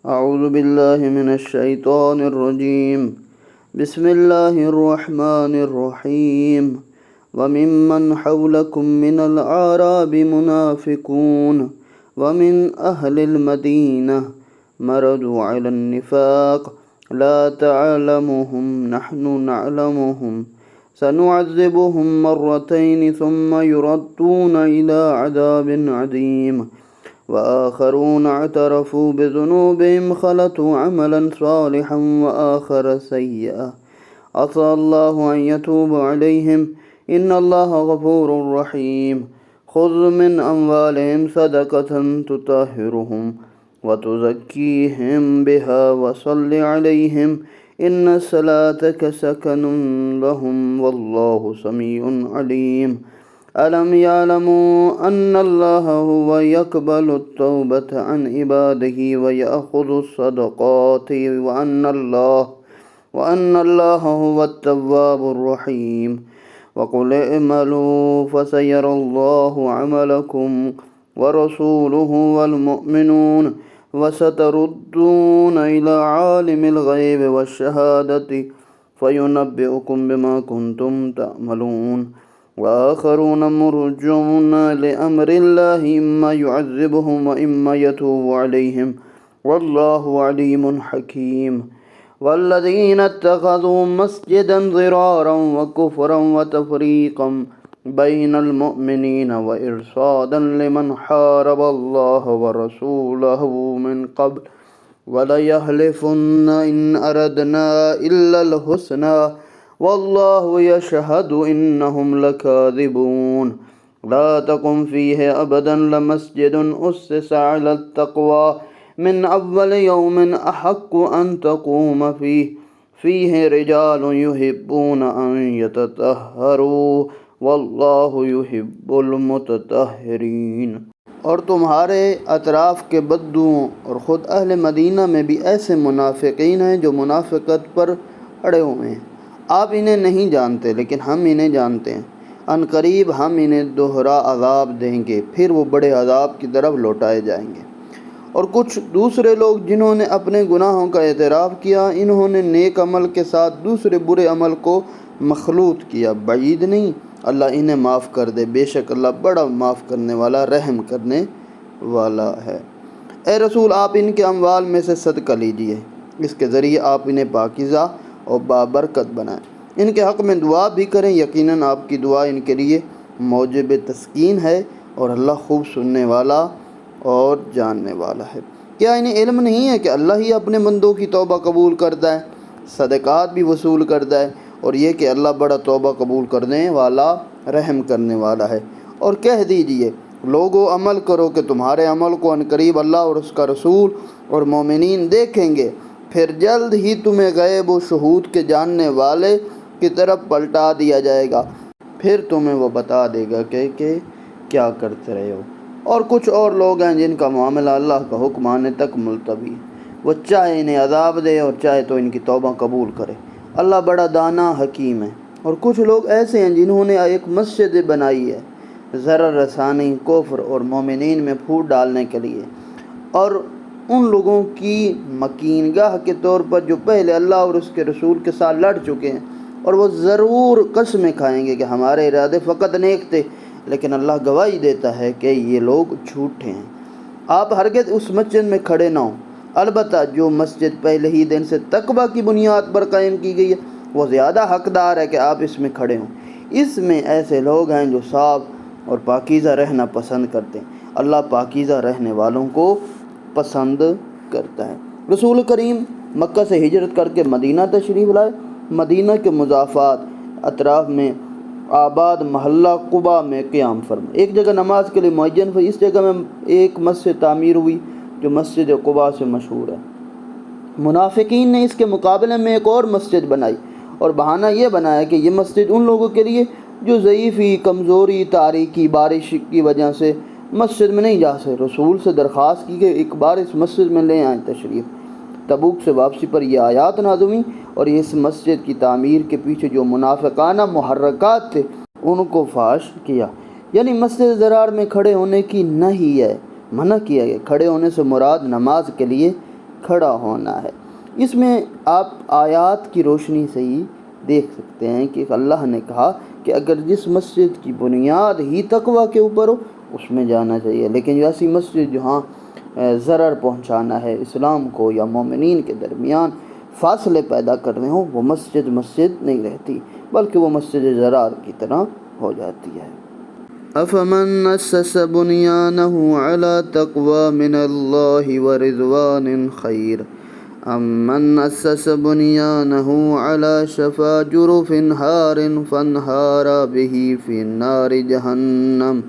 أعوذ بالله من الشيطان الرجيم. بسم الله الرحمن الرحيم. وممن حولكم من الأعراب منافقون ومن أهل المدينة مردوا على النفاق لا تعلمهم نحن نعلمهم سنعذبهم مرتين ثم يردون إلى عذاب عظيم وآخرون اعترفوا بذنوبهم خلطوا عملا صالحا وآخر سيئا عسى الله أن يتوب عليهم إن الله غفور رحيم. خذ من أموالهم صدقة تطهرهم وتزكيهم بها وصل عليهم إن صلاتك سكن لهم والله سميع عليم. ألم يعلموا أن الله هو يقبل التوبة عن عباده ويأخذ الصدقات وأن الله هو التواب الرحيم. وقل اعملوا فسيرى الله عملكم ورسوله والمؤمنون وستردون إلى عالم الغيب والشهادة فينبئكم بما كنتم تعملون. وآخرون مرجون لأمر الله إما يعذبهم وإما يتوب عليهم والله عليم حكيم. والذين اتخذوا مسجدا ضرارا وكفرا وتفريقا بين المؤمنين وإرصادا لمن حارب الله ورسوله من قبل وليحلفن إن أردنا إلا الحسنى والله يشهد إنهم لكاذبون. لا تقم فيه أبدا لمسجد أسس على التقوى من أول يوم أحق أن تقوم فيه رجال يحبون أن يتطهروا والله يحب المتطهرين. اور تمہارے اطراف کے بدوؤں اور خود اہل مدینہ میں بھی ایسے منافقین ہیں جو منافقت پر اڑے ہوئے ہیں. آپ انہیں نہیں جانتے لیکن ہم انہیں جانتے ہیں. ان قریب ہم انہیں دوہرا عذاب دیں گے پھر وہ بڑے عذاب کی طرف لوٹائے جائیں گے. اور کچھ دوسرے لوگ جنہوں نے اپنے گناہوں کا اعتراف کیا انہوں نے نیک عمل کے ساتھ دوسرے برے عمل کو مخلوط کیا. بعید نہیں اللہ انہیں معاف کر دے، بے شک اللہ بڑا معاف کرنے والا رحم کرنے والا ہے. اے رسول آپ ان کے اموال میں سے صدقہ لیجئے، اس کے ذریعے آپ انہیں پاکیزہ اور بابرکت بنائیں. ان کے حق میں دعا بھی کریں، یقیناً آپ کی دعا ان کے لیے موجب تسکین ہے اور اللہ خوب سننے والا اور جاننے والا ہے. کیا انہیں علم نہیں ہے کہ اللہ ہی اپنے بندوں کی توبہ قبول کرتا ہے، صدقات بھی وصول کرتا ہے، اور یہ کہ اللہ بڑا توبہ قبول کرنے والا رحم کرنے والا ہے. اور کہہ دیجئے لوگو عمل کرو کہ تمہارے عمل کو عنقریب اللہ اور اس کا رسول اور مومنین دیکھیں گے، پھر جلد ہی تمہیں غیب و شہود کے جاننے والے کی طرف پلٹا دیا جائے گا، پھر تمہیں وہ بتا دے گا کہ کیا کرتے رہے ہو. اور کچھ اور لوگ ہیں جن کا معاملہ اللہ کا حکم آنے تک ملتوی، وہ چاہے انہیں عذاب دے اور چاہے تو ان کی توبہ قبول کرے. اللہ بڑا دانا حکیم ہے. اور کچھ لوگ ایسے ہیں جنہوں نے ایک مسجد بنائی ہے ضرر رسانی، کفر اور مومنین میں پھوٹ ڈالنے کے لیے، اور ان لوگوں کی مکین گاہ کے طور پر جو پہلے اللہ اور اس کے رسول کے ساتھ لڑ چکے ہیں، اور وہ ضرور قسمیں کھائیں گے کہ ہمارے ارادے فقط نیک تھے، لیکن اللہ گواہی دیتا ہے کہ یہ لوگ جھوٹے ہیں. آپ ہرگز اس مسجد میں کھڑے نہ ہوں، البتہ جو مسجد پہلے ہی دن سے تقویٰ کی بنیاد پر قائم کی گئی ہے وہ زیادہ حقدار ہے کہ آپ اس میں کھڑے ہوں. اس میں ایسے لوگ ہیں جو صاف اور پاکیزہ رہنا پسند کرتے ہیں. اللہ پاکیزہ رہنے والوں کو پسند کرتا ہے. رسول کریم مکہ سے ہجرت کر کے مدینہ تشریف لائے. مدینہ کے مضافات اطراف میں آباد محلہ قباء میں قیام فرما. ایک جگہ نماز کے لیے معین ہوئی، اس جگہ میں ایک مسجد تعمیر ہوئی جو مسجد قباء سے مشہور ہے. منافقین نے اس کے مقابلے میں ایک اور مسجد بنائی اور بہانہ یہ بنایا کہ یہ مسجد ان لوگوں کے لیے جو ضعیفی، کمزوری، تاریکی، بارش کی وجہ سے مسجد میں نہیں جا سکے. رسول سے درخواست کی کہ ایک بار اس مسجد میں لے آئیں تشریف. تبوک سے واپسی پر یہ آیات نازل ہوئیں اور اس مسجد کی تعمیر کے پیچھے جو منافقانہ محرکات تھے ان کو فاش کیا. یعنی مسجد ضرار میں کھڑے ہونے کی نہیں ہے، منع کیا گیا. کھڑے ہونے سے مراد نماز کے لیے کھڑا ہونا ہے۔ اس میں آپ آیات کی روشنی سے ہی دیکھ سکتے ہیں کہ اللہ نے کہا کہ اگر جس مسجد کی بنیاد ہی تقوی کے اوپر ہو اس میں جانا چاہیے، لیکن ایسی مسجد جہاں ضرر پہنچانا ہے اسلام کو یا مومنین کے درمیان فاصلے پیدا کرنے ہوں، وہ مسجد نہیں رہتی، بلکہ وہ مسجد ضرار کی طرح ہو جاتی ہے۔ افمن اسس بنیانه على تقوى من الله ورضوان خیر امن اسس بنیانه على شفا جرف هار فانهار به في نار جہنم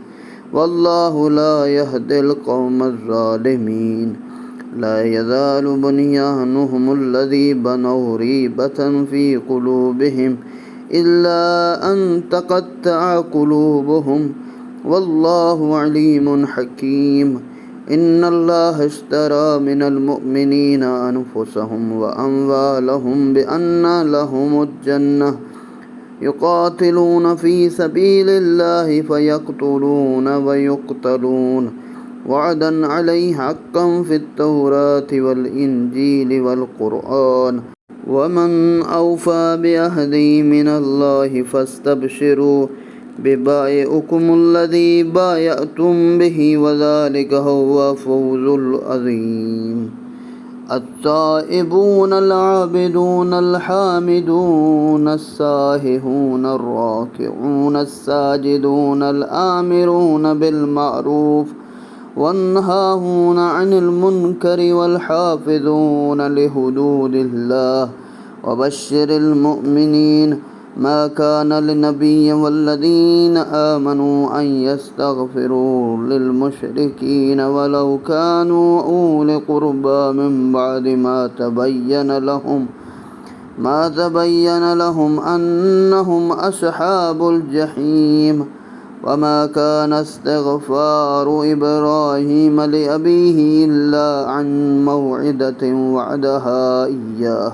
واللہ لا يهدي القوم الظالمین لا يزال بنيانهم الذي بنوا ريبة في قلوبهم إلا أن تقطع قلوبهم والله عليم حكيم إن الله اشترى من المؤمنين أنفسهم وأموالهم بأن لهم الجنة يقاتلون في سبيل الله فيقتلون ويقتلون وعدا عليه حقا في التوراة والإنجيل والقرآن ومن أوفى بعهده من الله فاستبشروا ببائعكم الذي بايعتم به وذلك هو فوز العظيم التائبون العابدون الحامدون السائحون الراكعون الساجدون الآمرون بالمعروف والناهون عن المنكر والحافظون لحدود الله وبشر المؤمنين ما كان للنبي والذين آمنوا أن يستغفروا للمشركين ولو كانوا أولي قربى من بعد ما تبين لهم أنهم أصحاب الجحيم وما كان استغفار إبراهيم لأبيه إلا عن موعدة وعدها إياه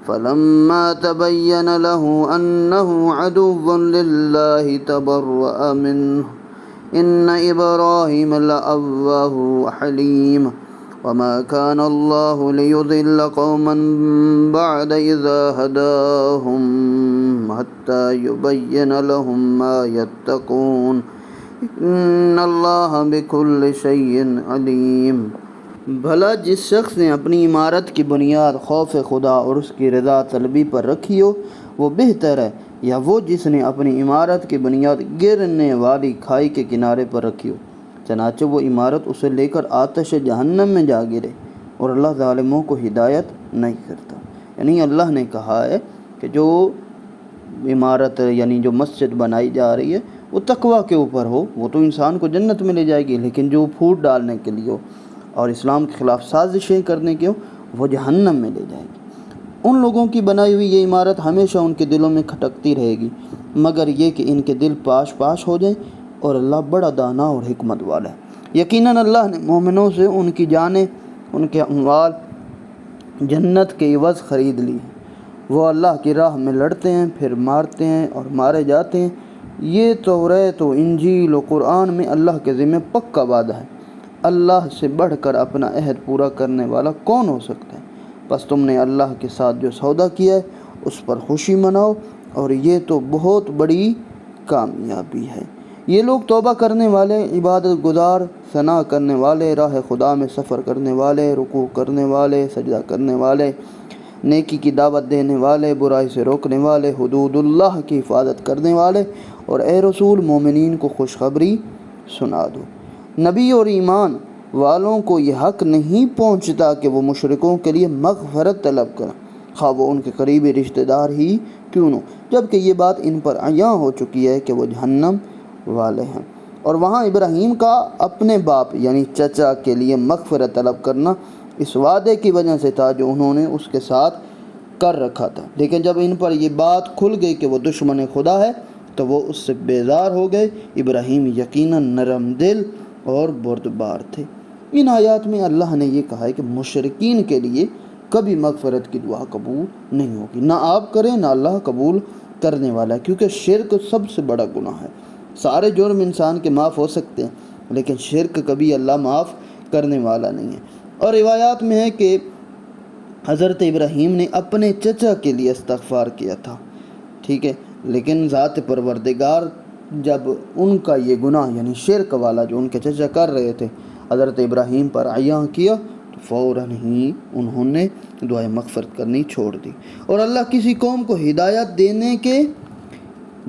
فلما تبين له أنه عدو لله تبرأ منه إن إبراهيم لأواه حليم وما كان الله ليضل قوما بعد إذا هداهم حتى يبين لهم ما يتقون إن الله بكل شيء عليم۔ بھلا جس شخص نے اپنی عمارت کی بنیاد خوف خدا اور اس کی رضا طلبی پر رکھی ہو وہ بہتر ہے یا وہ جس نے اپنی عمارت کی بنیاد گرنے والی کھائی کے کنارے پر رکھی ہو، چنانچہ وہ عمارت اسے لے کر آتش جہنم میں جا گرے، اور اللہ ظالموں کو ہدایت نہیں کرتا۔ یعنی اللہ نے کہا ہے کہ جو عمارت یعنی جو مسجد بنائی جا رہی ہے وہ تقوی کے اوپر ہو، وہ تو انسان کو جنت میں لے جائے گی، لیکن جو پھوٹ ڈالنے کے لیے ہو اور اسلام کے خلاف سازشیں کرنے کے ہو وہ جہنم میں لے جائے گی۔ ان لوگوں کی بنائی ہوئی یہ عمارت ہمیشہ ان کے دلوں میں کھٹکتی رہے گی، مگر یہ کہ ان کے دل پاش ہو جائیں، اور اللہ بڑا دانا اور حکمت والا ہے۔ یقیناً اللہ نے مومنوں سے ان کی جانیں، ان کے اموال جنت کے عوض خرید لی ہیں۔ وہ اللہ کی راہ میں لڑتے ہیں، پھر مارتے ہیں اور مارے جاتے ہیں۔ یہ توریت و انجیل و قرآن میں اللہ کے ذمہ پکا وعدہ ہے۔ اللہ سے بڑھ کر اپنا عہد پورا کرنے والا کون ہو سکتا ہے؟ بس تم نے اللہ کے ساتھ جو سودا کیا ہے اس پر خوشی مناؤ، اور یہ تو بہت بڑی کامیابی ہے۔ یہ لوگ توبہ کرنے والے، عبادت گزار، ثنا کرنے والے، راہ خدا میں سفر کرنے والے، رکوع کرنے والے، سجدہ کرنے والے، نیکی کی دعوت دینے والے، برائی سے روکنے والے، حدود اللہ کی حفاظت کرنے والے، اور اے رسول مومنین کو خوشخبری سنا دو۔ نبی اور ایمان والوں کو یہ حق نہیں پہنچتا کہ وہ مشرکوں کے لیے مغفرت طلب کریں، خواہ وہ ان کے قریبی رشتہ دار ہی کیوں نہ، جبکہ یہ بات ان پر عیاں ہو چکی ہے کہ وہ جہنم والے ہیں۔ اور وہاں ابراہیم کا اپنے باپ یعنی چچا کے لیے مغفرت طلب کرنا اس وعدے کی وجہ سے تھا جو انہوں نے اس کے ساتھ کر رکھا تھا، لیکن جب ان پر یہ بات کھل گئی کہ وہ دشمن خدا ہے تو وہ اس سے بیزار ہو گئے۔ ابراہیم یقیناً نرم دل اور بردبار تھے۔ ان آیات میں اللہ نے یہ کہا ہے کہ مشرکین کے لیے کبھی مغفرت کی دعا قبول نہیں ہوگی، نہ آپ کریں نہ اللہ قبول کرنے والا ہے، کیونکہ شرک سب سے بڑا گناہ ہے۔ سارے جرم انسان کے معاف ہو سکتے ہیں، لیکن شرک کبھی اللہ معاف کرنے والا نہیں ہے۔ اور روایات میں ہے کہ حضرت ابراہیم نے اپنے چچا کے لیے استغفار کیا تھا، ٹھیک ہے، لیکن ذات پروردگار جب ان کا یہ گناہ یعنی شرک والا جو ان کے چچا کر رہے تھے حضرت ابراہیم پر عیاں کیا تو فوراً ہی انہوں نے دعائے مغفرت کرنی چھوڑ دی۔ اور اللہ کسی قوم کو ہدایت دینے کے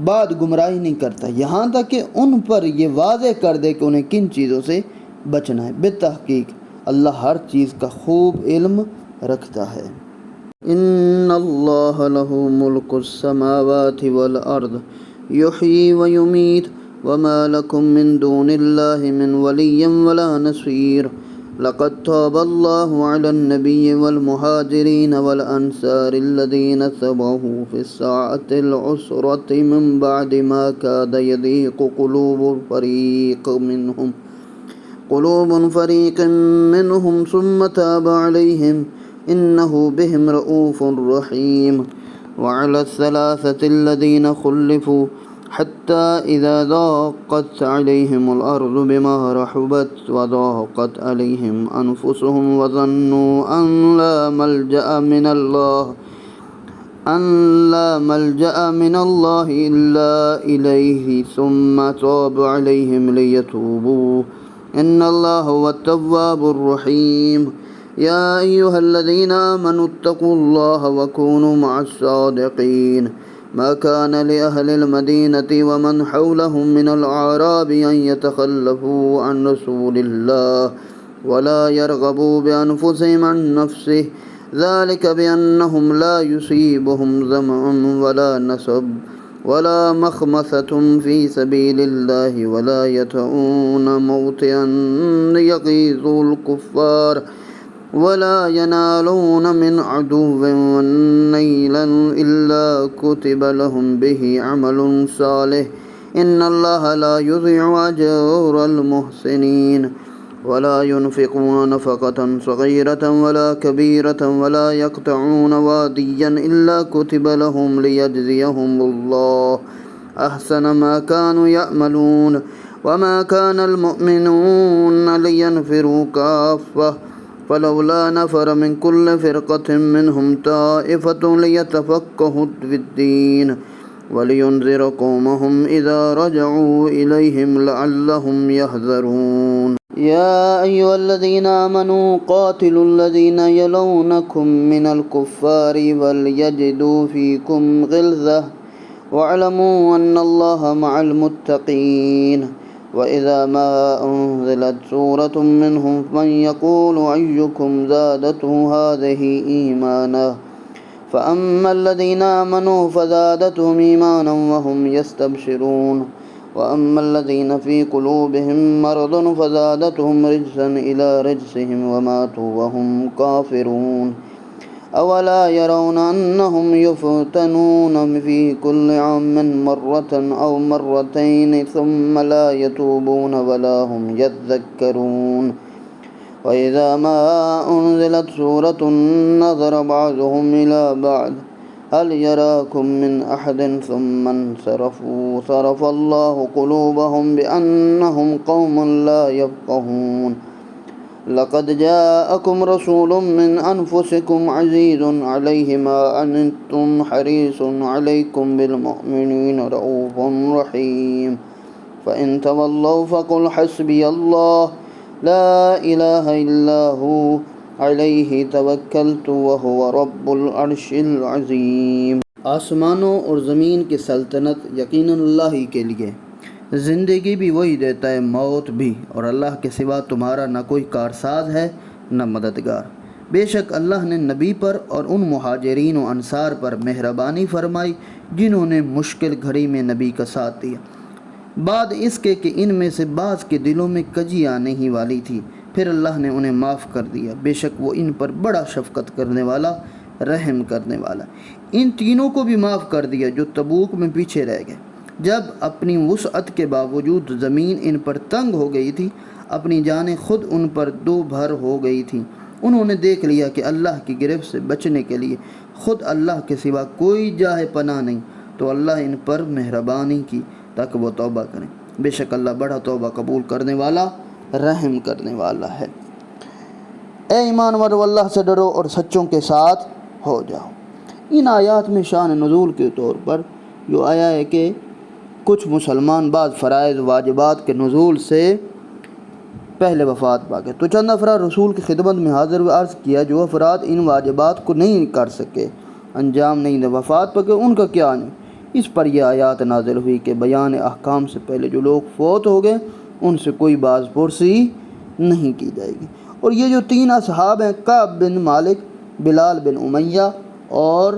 بعد گمراہی نہیں کرتا یہاں تک کہ ان پر یہ واضح کر دے کہ انہیں کن چیزوں سے بچنا ہے۔ بالتحقیق اللہ ہر چیز کا خوب علم رکھتا ہے۔ ان اللہ لہ ملک السماوات والارض یحیی ویمیت وما لکم من دون اللہ من ولی ولا نصیر لقد تاب اللہ علی النبی والمہاجرین والانصار الذین اتبعوه في الساعة العسرة من بعد ما كاد يضيق قلوب فريق منهم ثم تاب عليهم إنه بهم رؤوف رحيم وعلى الثلاثة الذين خلفوا حتى إذا ضاقت عليهم الأرض بما رحبت وضاقت عليهم أنفسهم وظنوا أن لا ملجأ من الله إلا إليه ثم تاب عليهم ليتوبوا إن الله هو التواب الرحيم يا أيها الذين آمنوا اتقوا الله وكونوا مع الصادقين ما كان لأهل المدينة ومن حولهم من الأعراب أن يتخلفوا عن رسول الله ولا يرغبوا بأنفسهم عن نفسه ذلك بأنهم لا يصيبهم ظمأ ولا نصب ولا مخمصة في سبيل الله ولا يطؤون موطئا يغيظ الكفار ولا ينالون من عدو نيلا إلا كتب لهم به عمل صالح إن الله لا يضيع أجر المحسنين ولا ينفقون نفقة صغيرة ولا كبيرة ولا يقطعون واديا إلا كتب لهم ليجزيهم الله أحسن ما كانوا يعملون وما كان المؤمنون لينفروا كافة فلولا نفر من كل فرقة منهم طائفة ليتفقهوا في الدين ولينذر قومهم إذا رجعوا إليهم لعلهم يحذرون يا أيها الذين آمنوا قاتلوا الذين يلونكم من الكفار وليجدوا فيكم غلظة واعلموا أن الله مع المتقين وإذا ما أنزلت سورة منهم من يقول أيكم زادته هذه إيمانا فأما الذين آمنوا فزادتهم إيمانا وهم يستبشرون وأما الذين في قلوبهم مرض فزادتهم رجسا إلى رجسهم وماتوا وهم كافرون أولا يرون أنهم يفتنون في كل عام مرة أو مرتين ثم لا يتوبون ولا هم يذكرون وإذا ما أنزلت سورة نظر بعضهم إلى بعض هل يراكم من أحد ثم انصرفوا صرف الله قلوبهم بأنهم قوم لا يفقهون لقد جاءكم رسول من أنفسكم عزيز عليه ما عنتم حريص عليكم بالمؤمنين رؤوف رحيم فإن تولوا فقل حسبي الله لا إله إلا هو علیہ توکلت وہو رب العرش العظیم۔ آسمانوں اور زمین کی سلطنت یقیناً اللہ ہی کے لیے، زندگی بھی وہی دیتا ہے، موت بھی، اور اللہ کے سوا تمہارا نہ کوئی کارساز ہے نہ مددگار۔ بے شک اللہ نے نبی پر اور ان مہاجرین و انصار پر مہربانی فرمائی جنہوں نے مشکل گھڑی میں نبی کا ساتھ دیا، بعد اس کے کہ ان میں سے بعض کے دلوں میں کجی آنے ہی والی تھی، پھر اللہ نے انہیں معاف کر دیا، بے شک وہ ان پر بڑا شفقت کرنے والا، رحم کرنے والا۔ ان تینوں کو بھی معاف کر دیا جو تبوک میں پیچھے رہ گئے، جب اپنی وسعت کے باوجود زمین ان پر تنگ ہو گئی تھی، اپنی جانیں خود ان پر دو بھر ہو گئی تھیں، انہوں نے دیکھ لیا کہ اللہ کی گرفت سے بچنے کے لیے خود اللہ کے سوا کوئی جاہ پناہ نہیں، تو اللہ ان پر مہربانی کی تاکہ وہ توبہ کریں، بے شک اللہ بڑا توبہ قبول کرنے والا، رحم کرنے والا ہے۔ اے ایمان والو اللہ سے ڈرو اور سچوں کے ساتھ ہو جاؤ۔ ان آیات میں شان نزول کے طور پر جو آیا ہے کہ کچھ مسلمان بعض فرائض واجبات کے نزول سے پہلے وفات پا گئے، تو چند افراد رسول کی خدمت میں حاضر ہوئے، عرض کیا جو افراد ان واجبات کو نہیں کر سکے، انجام نہیں دے، وفات پا گئے، ان کا کیا نہیں؟ اس پر یہ آیات نازل ہوئی کہ بیان احکام سے پہلے جو لوگ فوت ہو گئے ان سے کوئی باز پرسی نہیں کی جائے گی۔ اور یہ جو 3 اصحاب ہیں، کعب بن مالک، بلال بن امیہ اور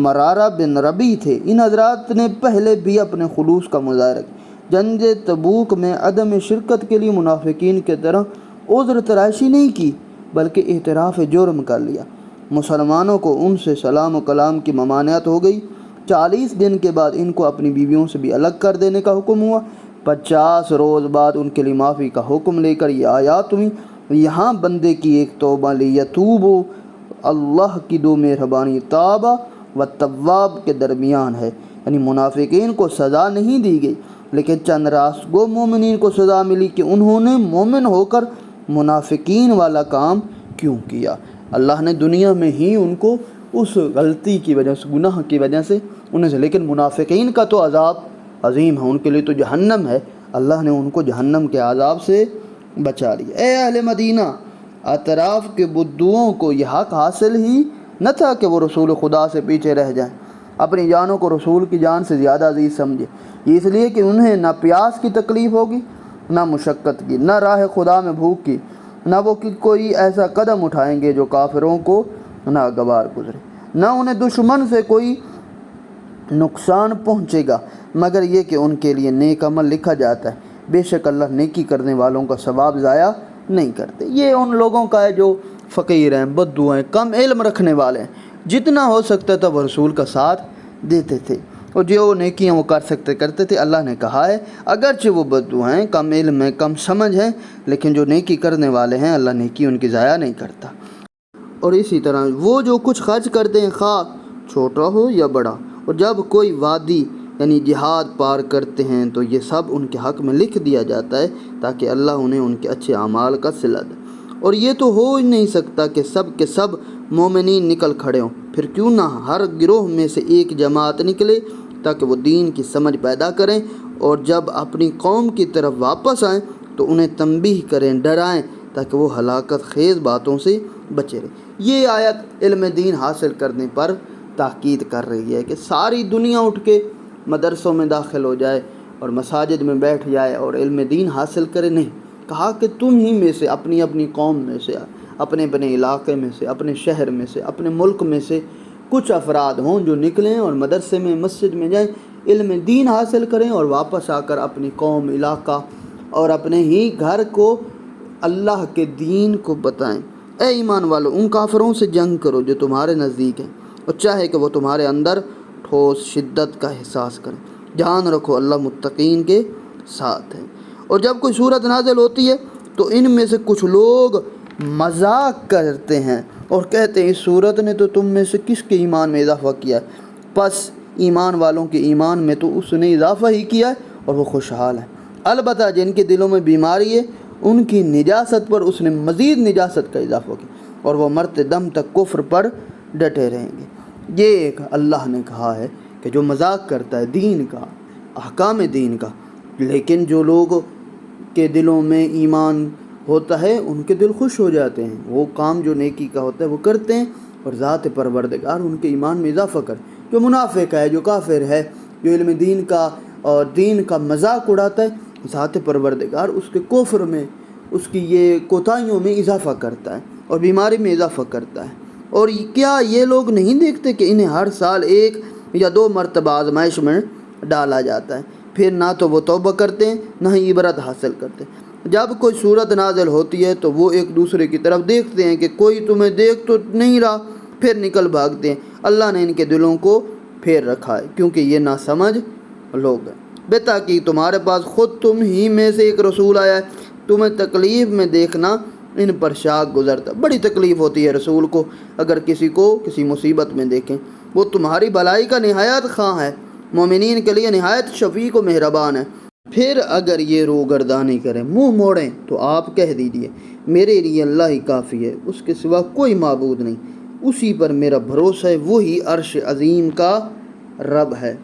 مرارہ بن ربیع تھے، ان حضرات نے پہلے بھی اپنے خلوص کا مظاہرہ کیا۔ جنگ تبوک میں عدم شرکت کے لیے منافقین کی طرح عذر تراشی نہیں کی بلکہ اعتراف جرم کر لیا۔ مسلمانوں کو ان سے سلام و کلام کی ممانعت ہو گئی۔ 40 دن کے بعد ان کو اپنی بیویوں سے بھی الگ کر دینے کا حکم ہوا۔ 50 روز بعد ان کے لیے معافی کا حکم لے کر یہ آیات ہوئی۔ یہاں بندے کی ایک توبہ لیتوبو، اللہ کی 2 مہربانی توبہ و تواب کے درمیان ہے، یعنی منافقین کو سزا نہیں دی گئی لیکن چند راستگو مومنین کو سزا ملی کہ انہوں نے مومن ہو کر منافقین والا کام کیوں کیا۔ اللہ نے دنیا میں ہی ان کو اس غلطی کی وجہ سے، گناہ کی وجہ سے انہیں سے، لیکن منافقین کا تو عذاب عظیم ہے، ان کے لیے تو جہنم ہے، اللہ نے ان کو جہنم کے عذاب سے بچا لیا۔ اے اہل مدینہ، اطراف کے بدوؤں کو یہ حق حاصل ہی نہ تھا کہ وہ رسول خدا سے پیچھے رہ جائیں، اپنی جانوں کو رسول کی جان سے زیادہ عزیز سمجھے، یہ اس لیے کہ انہیں نہ پیاس کی تکلیف ہوگی، نہ مشقت کی، نہ راہ خدا میں بھوک کی، نہ وہ کوئی ایسا قدم اٹھائیں گے جو کافروں کو ناگوار گزرے، نہ انہیں دشمن سے کوئی نقصان پہنچے گا مگر یہ کہ ان کے لیے نیک عمل لکھا جاتا ہے، بے شک اللہ نیکی کرنے والوں کا ثواب ضائع نہیں کرتے۔ یہ ان لوگوں کا ہے جو فقیر ہیں، بدو ہیں، کم علم رکھنے والے ہیں، جتنا ہو سکتا تھا وہ رسول کا ساتھ دیتے تھے اور جو نیکیاں وہ کرتے تھے۔ اللہ نے کہا ہے اگرچہ وہ بدو ہیں، کم علم ہیں، کم سمجھ ہیں، لیکن جو نیکی کرنے والے ہیں اللہ نیکی ان کی ضائع نہیں کرتا۔ اور اسی طرح وہ جو کچھ خرچ کرتے ہیں خواہ چھوٹا ہو یا بڑا، اور جب کوئی وادی یعنی جہاد پار کرتے ہیں تو یہ سب ان کے حق میں لکھ دیا جاتا ہے تاکہ اللہ انہیں ان کے اچھے اعمال کا صلہ دے۔ اور یہ تو ہو ہی نہیں سکتا کہ سب کے سب مومنین نکل کھڑے ہوں، پھر کیوں نہ ہر گروہ میں سے ایک جماعت نکلے تاکہ وہ دین کی سمجھ پیدا کریں، اور جب اپنی قوم کی طرف واپس آئیں تو انہیں تنبیہ کریں، ڈرائیں تاکہ وہ ہلاکت خیز باتوں سے بچے رہیں۔ یہ آیت علم دین حاصل کرنے پر تاکید کر رہی ہے کہ ساری دنیا اٹھ کے مدرسوں میں داخل ہو جائے اور مساجد میں بیٹھ جائے اور علم دین حاصل کرے، نہیں، کہا کہ تم ہی میں سے اپنی اپنی قوم میں سے، اپنے علاقے میں سے، اپنے شہر میں سے، اپنے ملک میں سے کچھ افراد ہوں جو نکلیں اور مدرسے میں، مسجد میں جائیں، علم دین حاصل کریں اور واپس آ کر اپنی قوم، علاقہ اور اپنے ہی گھر کو اللہ کے دین کو بتائیں۔ اے ایمان والو، ان کافروں سے جنگ کرو جو تمہارے نزدیک ہیں اور چاہے کہ وہ تمہارے اندر ٹھوس شدت کا احساس کریں، جان رکھو اللہ متقین کے ساتھ ہے۔ اور جب کوئی صورت نازل ہوتی ہے تو ان میں سے کچھ لوگ مذاق کرتے ہیں اور کہتے ہیں اس صورت نے تو تم میں سے کس کے ایمان میں اضافہ کیا ہے؟ پس ایمان والوں کے ایمان میں تو اس نے اضافہ ہی کیا ہے اور وہ خوشحال ہیں۔ البتہ جن کے دلوں میں بیماری ہے ان کی نجاست پر اس نے مزید نجاست کا اضافہ کیا اور وہ مرتے دم تک کفر پر ڈٹے رہیں گے۔ یہ ایک اللہ نے کہا ہے کہ جو مذاق کرتا ہے دین کا، احکام دین کا، لیکن جو لوگ کے دلوں میں ایمان ہوتا ہے ان کے دل خوش ہو جاتے ہیں، وہ کام جو نیکی کا ہوتا ہے وہ کرتے ہیں اور ذات پروردگار ان کے ایمان میں اضافہ کر۔ جو منافق ہے، جو کافر ہے، جو علم دین کا اور دین کا مذاق اڑاتا ہے، ذات پروردگار اس کے کفر میں، اس کی یہ کوتاہیوں میں اضافہ کرتا ہے اور بیماری میں اضافہ کرتا ہے۔ اور کیا یہ لوگ نہیں دیکھتے کہ انہیں ہر سال 1 یا 2 مرتبہ آزمائش میں ڈالا جاتا ہے، پھر نہ تو وہ توبہ کرتے ہیں نہ ہی عبرت حاصل کرتے ہیں۔ جب کوئی صورت نازل ہوتی ہے تو وہ ایک دوسرے کی طرف دیکھتے ہیں کہ کوئی تمہیں دیکھ تو نہیں رہا، پھر نکل بھاگتے ہیں۔ اللہ نے ان کے دلوں کو پھیر رکھا ہے کیونکہ یہ ناسمجھ لوگ ہیں۔ بے تحقیق تمہارے پاس خود تم ہی میں سے ایک رسول آیا ہے، تمہیں تکلیف میں دیکھنا ان پر شاق گزرتا، بڑی تکلیف ہوتی ہے رسول کو اگر کسی کو کسی مصیبت میں دیکھیں۔ وہ تمہاری بھلائی کا نہایت خواہ ہے، مومنین کے لیے نہایت شفیق و مہربان ہے۔ پھر اگر یہ روگردانی کریں، منہ موڑیں، تو آپ کہہ دیجئے میرے لیے اللہ ہی کافی ہے، اس کے سوا کوئی معبود نہیں، اسی پر میرا بھروسہ ہے، وہی عرش عظیم کا رب ہے۔